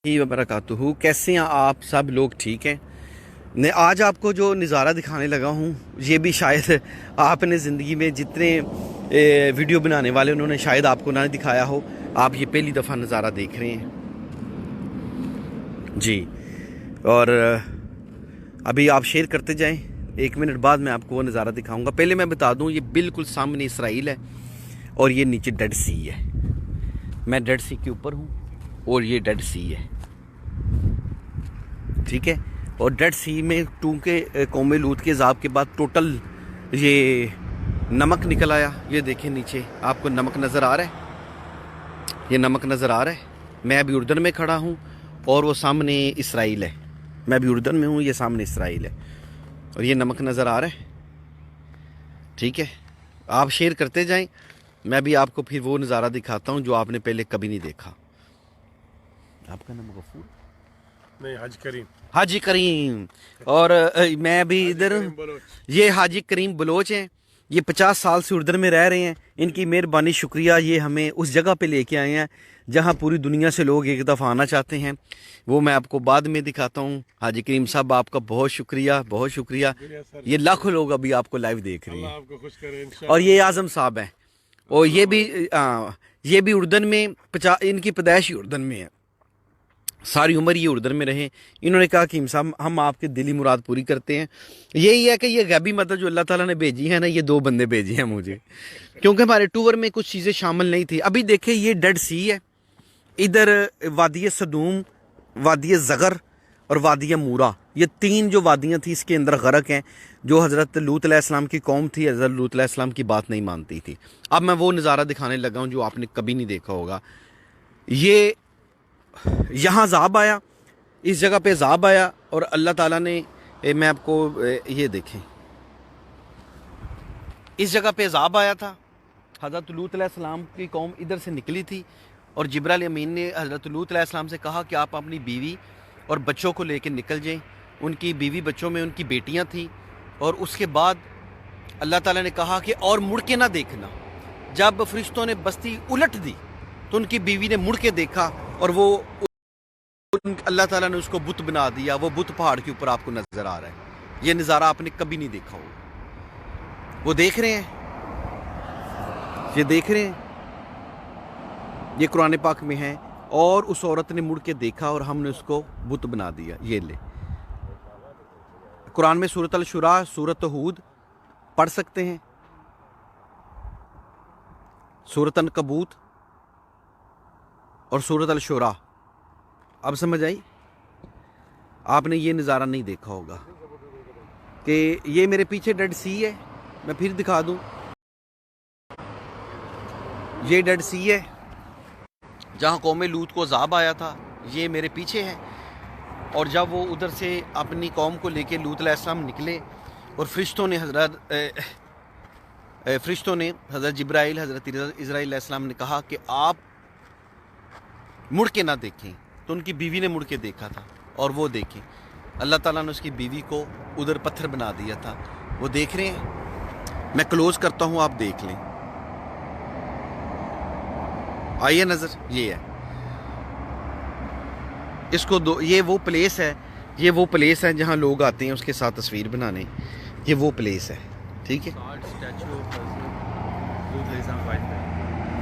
ही वबरकातुहू। कैसे हैं आप सब लोग? ठीक हैं। मैं आज आपको जो नज़ारा दिखाने लगा हूँ ये भी शायद आपने ज़िंदगी में जितने वीडियो बनाने वाले उन्होंने शायद आपको ना दिखाया हो। आप ये पहली दफ़ा नज़ारा देख रहे हैं जी। और अभी आप शेयर करते जाएं, 1 मिनट बाद मैं आपको वो नज़ारा दिखाऊंगा। पहले मैं बता दूं, ये बिल्कुल सामने इसराइल है और ये नीचे डेड सी है। मैं डेड सी के ऊपर हूँ और ये डेड सी है, ठीक है। और डेड सी में चूँकि कौम लूत के ज़ाब के बाद टोटल ये नमक निकल आया। ये देखें नीचे आपको नमक नज़र आ रहा है, ये नमक नज़र आ रहा है। मैं अभी उर्दन में खड़ा हूँ और वो सामने इसराइल है। मैं अभी उर्दन में हूँ, ये सामने इसराइल है और ये नमक नज़र आ रहा है, ठीक है। आप शेयर करते जाएं, मैं भी आपको फिर वो नज़ारा दिखाता हूँ जो आपने पहले कभी नहीं देखा। आपका नाम गफूर नहीं, हाजी करीम। हाजी करीम। और मैं भी इधर, ये हाजी करीम बलोच हैं। ये 50 साल से उर्दन में रह रहे हैं। इनकी मेहरबानी, शुक्रिया। ये हमें उस जगह पे लेके आए हैं जहाँ पूरी दुनिया से लोग एक दफ़ा आना चाहते हैं। वो मैं आपको बाद में दिखाता हूँ। हाजी करीम साहब, आपका बहुत शुक्रिया, बहुत शुक्रिया। ये लाखों लोग अभी आपको लाइव देख रहे हैं। आपको खुश करें इंशाअल्लाह। और ये आज़म साहब हैं, और ये भी उर्दन में, इनकी पैदाइश उर्दन में है, सारी उम्र ये उर्दन में रहे। इन्होंने कहा कि साहब हम आपके दिली मुराद पूरी करते हैं। यही है कि ये गैबी मदद जो अल्लाह ताला ने भेजी है ना, ये 2 बंदे भेजे हैं मुझे, क्योंकि हमारे टूर में कुछ चीज़ें शामिल नहीं थी। अभी देखें, ये डेड सी है। इधर वादी सदूम, वादी ज़गर और वादी मूरा, ये 3 जो वादियाँ थी इसके अंदर गरक हैं। जो हज़रत लूत अलैहिस्सलाम की कौम थी, हज़रत लूत अलैहिस्सलाम की बात नहीं मानती थी। अब मैं वो नज़ारा दिखाने लगा हूँ जो आपने कभी नहीं देखा होगा। ये यहाँ ज़ाब आया, इस जगह पे ज़ाब आया और अल्लाह ताला ने, मैं आपको ये देखें, इस जगह पे ज़ाब आया था। हज़रत लूत अलैहिस्सलाम की कौम इधर से निकली थी और जिब्राइल अमीन ने हज़रत लूत अलैहिस्सलाम से कहा कि आप अपनी बीवी और बच्चों को लेकर निकल जाएं। उनकी बीवी बच्चों में उनकी बेटियां थीं। और उसके बाद अल्लाह ताला ने कहा कि और मुड़ के ना देखना। जब फरिश्तों ने बस्ती उलट दी तो उनकी बीवी ने मुड़ के देखा और वो अल्लाह ताला ने उसको बुत बना दिया। वो बुत पहाड़ के ऊपर आपको नजर आ रहा है। ये नज़ारा आपने कभी नहीं देखा होगा। वो देख रहे हैं, ये देख रहे हैं, ये कुरान पाक में है। और उस औरत ने मुड़ के देखा और हमने उसको बुत बना दिया। ये ले, कुरान में सूरत अल शुरा, सूरत हूद पढ़ सकते हैं, सूरत अन कबूत और सूरत अल शुरा। अब समझ आई? आपने ये नज़ारा नहीं देखा होगा कि ये मेरे पीछे डेड सी है। मैं फिर दिखा दूं, ये डेड सी है जहाँ कौम लूत को ज़ाब आया था। ये मेरे पीछे है। और जब वो उधर से अपनी कौम को लेके लूत अलैहिस्सलाम निकले और फरिश्तों ने हज़रत जिब्राइल, हज़रत इज़राइल अलैहिस्सलाम ने कहा कि आप मुड़ के ना देखें, तो उनकी बीवी ने मुड़ के देखा था और वो देखें, अल्लाह ताला ने उसकी बीवी को उधर पत्थर बना दिया था। वो देख रहे हैं। मैं क्लोज करता हूँ, आप देख लें। आइए नज़र, ये है इसको दो। ये वो प्लेस है, ये वो प्लेस है जहाँ लोग आते हैं उसके साथ तस्वीर बनाने। ये वो प्लेस है, ठीक है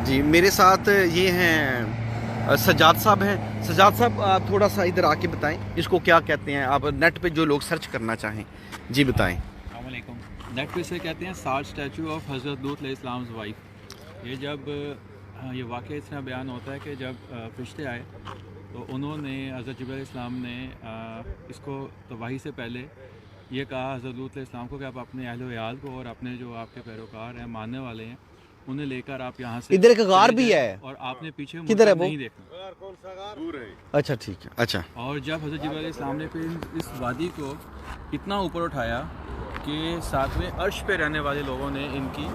जी। मेरे साथ ये हैं सजाद साहब हैं। सजाद साहब, आप थोड़ा सा इधर आके बताएं इसको क्या कहते हैं। आप नेट पे जो लोग सर्च करना चाहें जी बताएं। अस्सलामुअलैकुम। नेट पे से कहते हैं साल्ट स्टैचू ऑफ हज़रत लूत अलैहिस्सलाम्स वाइफ। ये जब ये वाक़या इस तरह बयान होता है कि जब फरिश्ते आए तो उन्होंने, हज़रत जिब्राइल इस्लाम ने इसको तबाही से पहले ये कहा हज़रत लूत अलैहिस्सलाम को कि आप अपने अहल व याल को और अपने जो आपके पैरोकार हैं, मानने वाले हैं, उन्हें लेकर आप यहाँ से, इधर एक गार भी है और आपने पीछे किधर है वो? नहीं देखना। कौन सा गार? दूर है। अच्छा, ठीक है। अच्छा, और जब हज़रत जिब्राइल इस्लाम ने फिर इस वादी को इतना ऊपर उठाया कि 7वें अर्श पे रहने वाले लोगों ने इनकी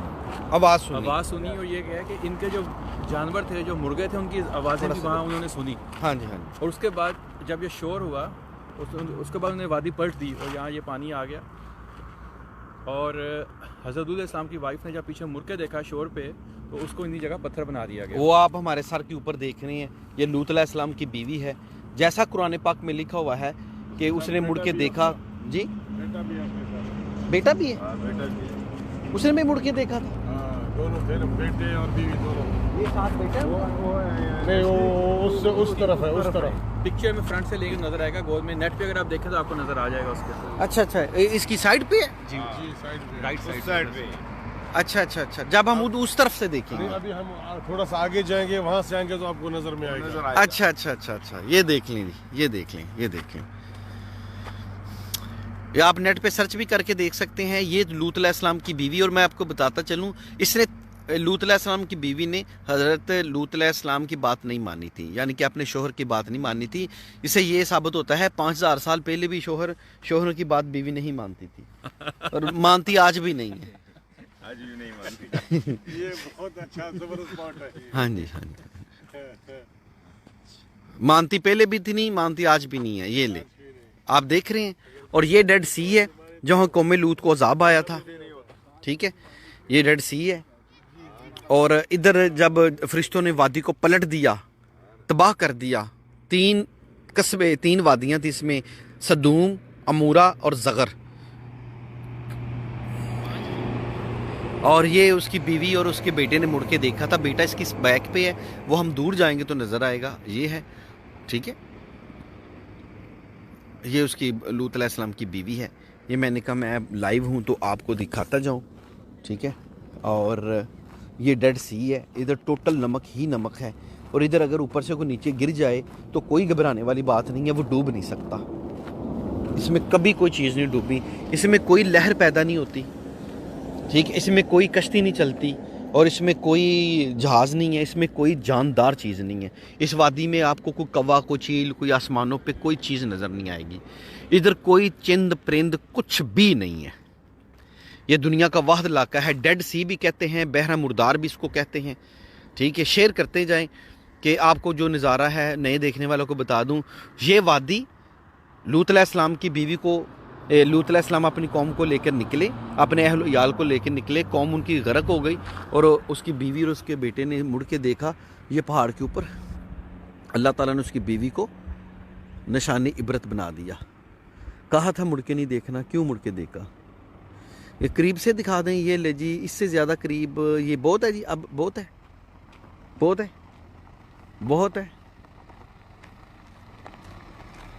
आवाज़ सुनी और ये कहा कि इनके जो जानवर थे, जो मुर्गे थे, उनकी आवाज़ें भी वहाँ उन्होंने सुनी। हाँ जी, हाँ जी। और उसके बाद जब ये शोर हुआ, उसके बाद उन्होंने वादी पलट दी और यहाँ ये पानी आ गया। और हज़रत इस्लाम की वाइफ ने जब पीछे मुड़ के देखा शोर पे, तो उसको इन्हीं जगह पत्थर बना दिया गया। वो आप हमारे सर के ऊपर देख रहे हैं, ये लूत अलैहिस्सलाम की बीवी है जैसा कुरान पाक में लिखा हुआ है कि उसने मुड़ के देखा। जी बेटा भी है अपने साथ। बेटा भी है, हाँ, बेटा भी है। उसने भी मुड़ के देखा था। हाँ, दोनों थे ना, बेटे और बीवी दोनों। ये साथ बेटा नहीं, वो उस तरफ है, उस तरफ। पिक्चर में फ्रंट से लेके नजर आएगा, गोल में नेट पे अगर आप देखें तो आपको नजर आ जाएगा उसके। अच्छा अच्छा, इसकी साइड पे है। जी जी साइड पे, राइट उस साइड पे। अच्छा अच्छा अच्छा, जब हम उस तरफ से देखेंगे। नहीं, अभी हम थोड़ा सा आगे जाएंगे, वहां से आएंगे तो आपको नजर में आएगा। अच्छा अच्छा अच्छा अच्छा, ये देख लें, ये देख लें, ये देख लें। ये आप नेट पे सर्च भी करके देख सकते हैं। ये लूत अलैहिस्सलाम की बीवी, और मैं आपको बताता चलूं, इसने लूत अलैहिस्सलाम की बीवी ने हज़रत लूत अलैहिस्सलाम की बात नहीं मानी थी, यानी कि अपने शोहर की बात नहीं मानी थी। इससे ये साबित होता है 5000 साल पहले भी शोहर की बात बीवी नहीं मानती थी, और मानती आज भी नहीं है। आज भी नहीं मानती। ये बहुत अच्छा जबरदस्त स्पॉट है। हाँ जी हाँ जी, मानती पहले भी थी नहीं, मानती आज भी नहीं है। ये ले आप देख रहे हैं, और ये डेड सी है जहाँ कौम लूत को अजाब आया था। ठीक है, ये डेड सी है। और इधर जब फरिश्तों ने वादी को पलट दिया, तबाह कर दिया, 3 कस्बे 3 वादियाँ थी इसमें, सदूम, अमूरा और ज़गर। और ये उसकी बीवी और उसके बेटे ने मुड़ के देखा था। बेटा इसकी बैक पे है, वो हम दूर जाएंगे तो नज़र आएगा। ये है, ठीक है, ये उसकी लूत अलैहिस्सलाम की बीवी है। ये मैंने कहा मैं लाइव हूँ तो आपको दिखाता जाऊँ, ठीक है। और ये डेड सी है, इधर टोटल नमक ही नमक है, और इधर अगर ऊपर से कोई नीचे गिर जाए तो कोई घबराने वाली बात नहीं है, वो डूब नहीं सकता। इसमें कभी कोई चीज़ नहीं डूबी, इसमें कोई लहर पैदा नहीं होती, ठीक है, इसमें कोई कश्ती नहीं चलती, और इसमें कोई जहाज़ नहीं है, इसमें कोई जानदार चीज़ नहीं है। इस वादी में आपको कोई कौवा, कोई चील, कोई आसमानों पे कोई चीज़ नज़र नहीं आएगी। इधर कोई चिंद परिंद कुछ भी नहीं है। ये दुनिया का वाहिद इलाका है। डेड सी भी कहते हैं, बहरा मुर्दार भी इसको कहते हैं, ठीक है। शेयर करते जाएं कि आपको जो नज़ारा है, नए देखने वालों को बता दूं, ये वादी लूत अलैहिस्सलाम की बीवी को, लूत अलैहिस्सलाम अपनी कौम को लेकर निकले, अपने अहल याल को लेकर निकले, कौम उनकी गर्क हो गई, और उसकी बीवी और उसके बेटे ने मुड़ के देखा, ये पहाड़ के ऊपर अल्लाह ताला ने उसकी बीवी को निशानी इबरत बना दिया। कहा था मुड़ के नहीं देखना, क्यों मुड़ के देखा? ये करीब से दिखा दें, ये ले जी, इससे ज़्यादा करीब, ये बहुत है जी, अब बहुत है, बहुत है, बहुत है।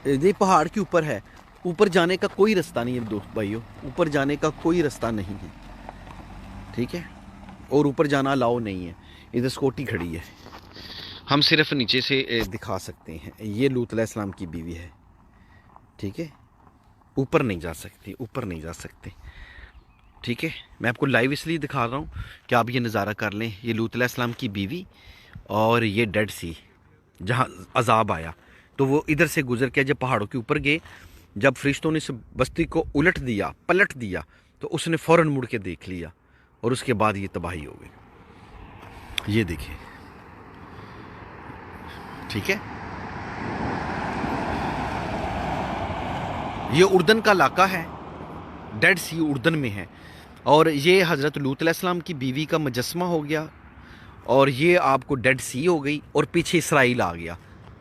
ये पहाड़ के ऊपर है, ऊपर जाने का कोई रास्ता नहीं है दोस्त भाइयों, ऊपर जाने का कोई रास्ता नहीं है, ठीक है, और ऊपर जाना अलाउ नहीं है। इधर स्कूटी खड़ी है, हम सिर्फ नीचे से दिखा सकते हैं। ये लूत अलैहिस्सलाम की बीवी है, ठीक है, ऊपर नहीं जा सकती, ऊपर नहीं जा सकते, ठीक है। मैं आपको लाइव इसलिए दिखा रहा हूँ कि आप ये नज़ारा कर लें। ये लूत अलैहिस्सलाम की बीवी और ये डेड सी, जहाँ अजाब आया तो वो इधर से गुजर के जब पहाड़ों के ऊपर गए, जब फरिश्तों ने इस बस्ती को उलट दिया, पलट दिया, तो उसने फ़ौरन मुड़ के देख लिया, और उसके बाद ये तबाही हो गई। ये देखिए, ठीक है, ये उर्दन का इलाका है, डेड सी उर्दन में है। और ये हज़रत लूत अलैहिस्सलाम की बीवी का मुजस्मा हो गया, और ये आपको डेड सी हो गई, और पीछे इसराइल आ गया।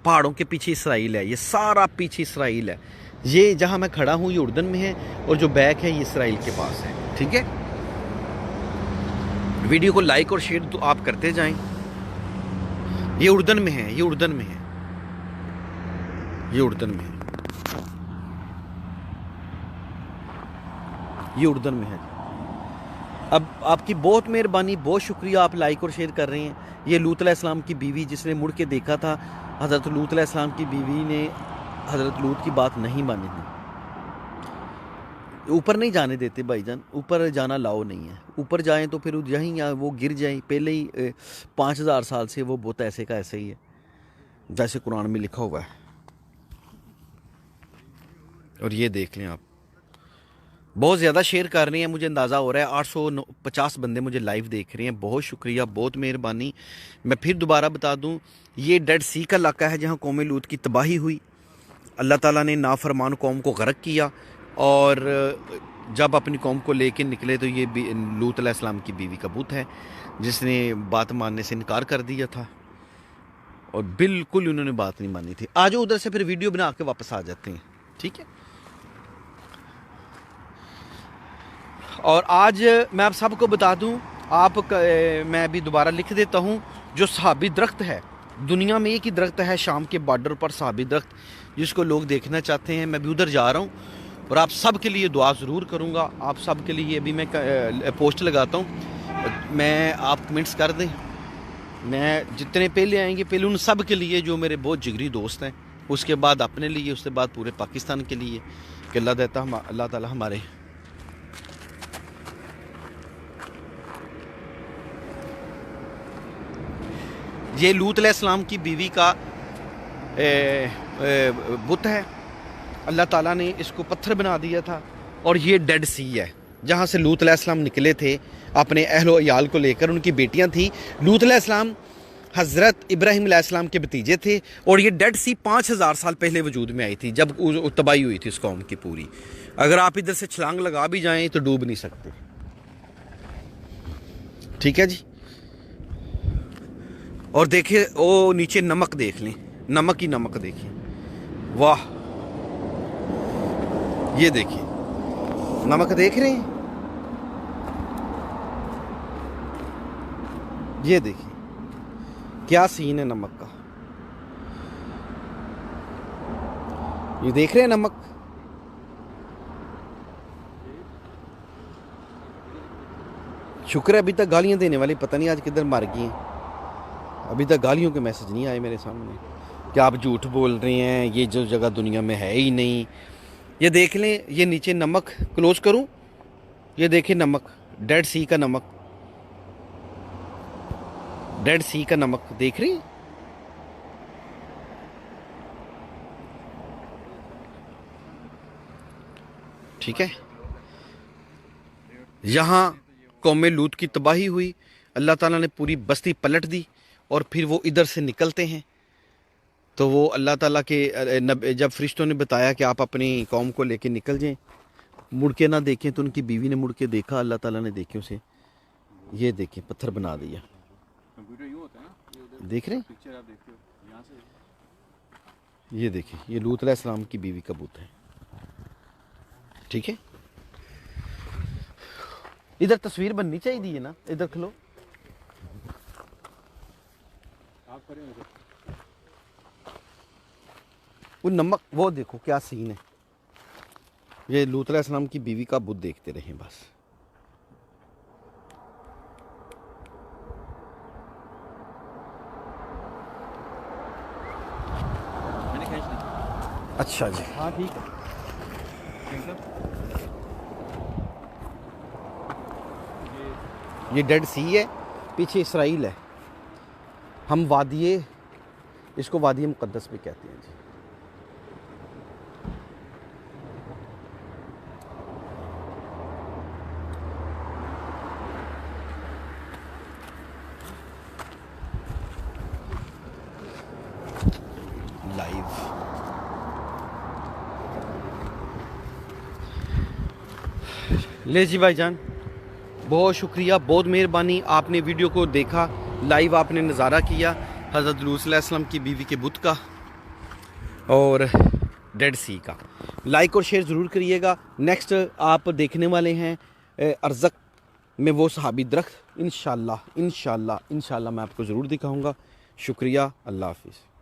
पहाड़ों के पीछे इसराइल है, ये सारा पीछे इसराइल है। ये जहाँ मैं खड़ा हूँ ये उर्दन में है, और जो बैक है ये इसराइल के पास है, ठीक है। वीडियो को लाइक और शेयर तो आप करते जाएं। ये उर्दन में है, ये उर्दन में है, ये उर्दन में है, ये उर्दन में है। अब आपकी बहुत मेहरबानी, बहुत शुक्रिया, आप लाइक और शेयर कर रहे हैं। ये लूत अलैहिस्सलाम की बीवी जिसने मुड़ के देखा था, हज़रत लूत अलैहिस्सलाम की बीवी ने हज़रत लूत की बात नहीं मानी थी। ऊपर नहीं जाने देते भाईजान, ऊपर जाना लाओ नहीं है। ऊपर जाएं तो फिर यहीं या वो गिर जाएं। पहले ही 5000 साल से वो बहुत ऐसे का ऐसे ही है, जैसे कुरान में लिखा हुआ है। और ये देख लें आप, बहुत ज़्यादा शेयर कर रहे हैं, मुझे अंदाज़ा हो रहा है 850 बंदे मुझे लाइव देख रहे हैं। बहुत शुक्रिया, बहुत मेहरबानी। मैं फिर दोबारा बता दूं, ये डेड सी का इलाका है जहां कौम लूत की तबाही हुई। अल्लाह ताला ने नाफरमान कौम को गर्क किया, और जब अपनी कौम को लेके निकले तो ये लूत अलैहिस्सलाम की बीवी का बुत है, जिसने बात मानने से इनकार कर दिया था। और बिल्कुल उन्होंने बात नहीं मानी थी। आज उधर से फिर वीडियो बना के वापस आ जाते हैं, ठीक है। और आज मैं आप सबको बता दूं, मैं अभी दोबारा लिख देता हूं, जो सहाबी दरख्त है दुनिया में, एक ही दरख्त है शाम के बॉर्डर पर, सहाबी दरख्त, जिसको लोग देखना चाहते हैं। मैं भी उधर जा रहा हूं और आप सब के लिए दुआ ज़रूर करूंगा। आप सब के लिए अभी मैं पोस्ट लगाता हूं, मैं आप कमेंट्स कर दें। मैं जितने पहले आएंगे पहले उन सब के लिए जो मेरे बहुत जिगरी दोस्त हैं, उसके बाद अपने लिए, उसके बाद पूरे पाकिस्तान के लिए, कि अल्लाह ताला हमारे ये लूत अलैहिस्सलाम की बीवी का बुत है। अल्लाह ताला ने इसको पत्थर बना दिया था। और ये डेड सी है जहाँ से लूत अलैहिस्सलाम निकले थे अपने अहलो अयाल को लेकर। उनकी बेटियाँ थी। लूत अलैहिस्सलाम हज़रत इब्राहीम अलैहिस्सलाम के भतीजे थे। और ये डेड सी 5000 साल पहले वजूद में आई थी, जब तबाही हुई थी उस कौम की पूरी। अगर आप इधर से छलांग लगा भी जाएं तो डूब नहीं सकते, ठीक है जी। और देखिए वो नीचे नमक देख लें, नमक ही नमक देखिए, वाह, ये देखिए नमक देख रहे हैं, ये देखिए क्या सीन है नमक का, ये देख रहे हैं नमक। शुक्र है अभी तक गालियां देने वाली पता नहीं आज किधर मर गई हैं। अभी तक गालियों के मैसेज नहीं आए मेरे सामने कि आप झूठ बोल रहे हैं, ये जो जगह दुनिया में है ही नहीं। ये देख लें, ये नीचे नमक, क्लोज करूं, ये देखें नमक, डेड सी का नमक, डेड सी का नमक देख रही, ठीक है। यहां कौम लूत की तबाही हुई, अल्लाह ताला ने पूरी बस्ती पलट दी। और फिर वो इधर से निकलते हैं तो वो अल्लाह ताला के जब फरिश्तों ने बताया कि आप अपनी कौम को लेके निकल जाएं, मुड़ के ना देखें, तो उनकी बीवी ने मुड़ के देखा, अल्लाह ताला ने देखे उसे, ये देखें पत्थर बना दिया। देख रहे हैं, ये देखिए, ये लूत अलैहिस्सलाम की बीवी का बुत है, ठीक है। इधर तस्वीर बननी चाहिए ना, इधर खलो, वो नमक, वो देखो क्या सीन है। ये लूत अलैहिस्सलाम की बीवी का बुत देखते रहें बस। मैंने खींच ली। अच्छा जी, हाँ ठीक है। ये डेड सी है, पीछे इसराइल है। हम वादिये, इसको वादिये मुक़द्दस भी कहते हैं जी। लाइव ले जी भाईजान, बहुत शुक्रिया, बहुत मेहरबानी, आपने वीडियो को देखा, लाइव आपने नज़ारा किया हज़रत लूत अलैहिस्सलाम की बीवी के बुत का और डेड सी का। लाइक और शेयर ज़रूर करिएगा। नेक्स्ट आप देखने वाले हैं अरज़क में वो सहाबी दरख्त, इंशाल्लाह मैं आपको ज़रूर दिखाऊंगा। शुक्रिया, अल्लाह हाफिज़।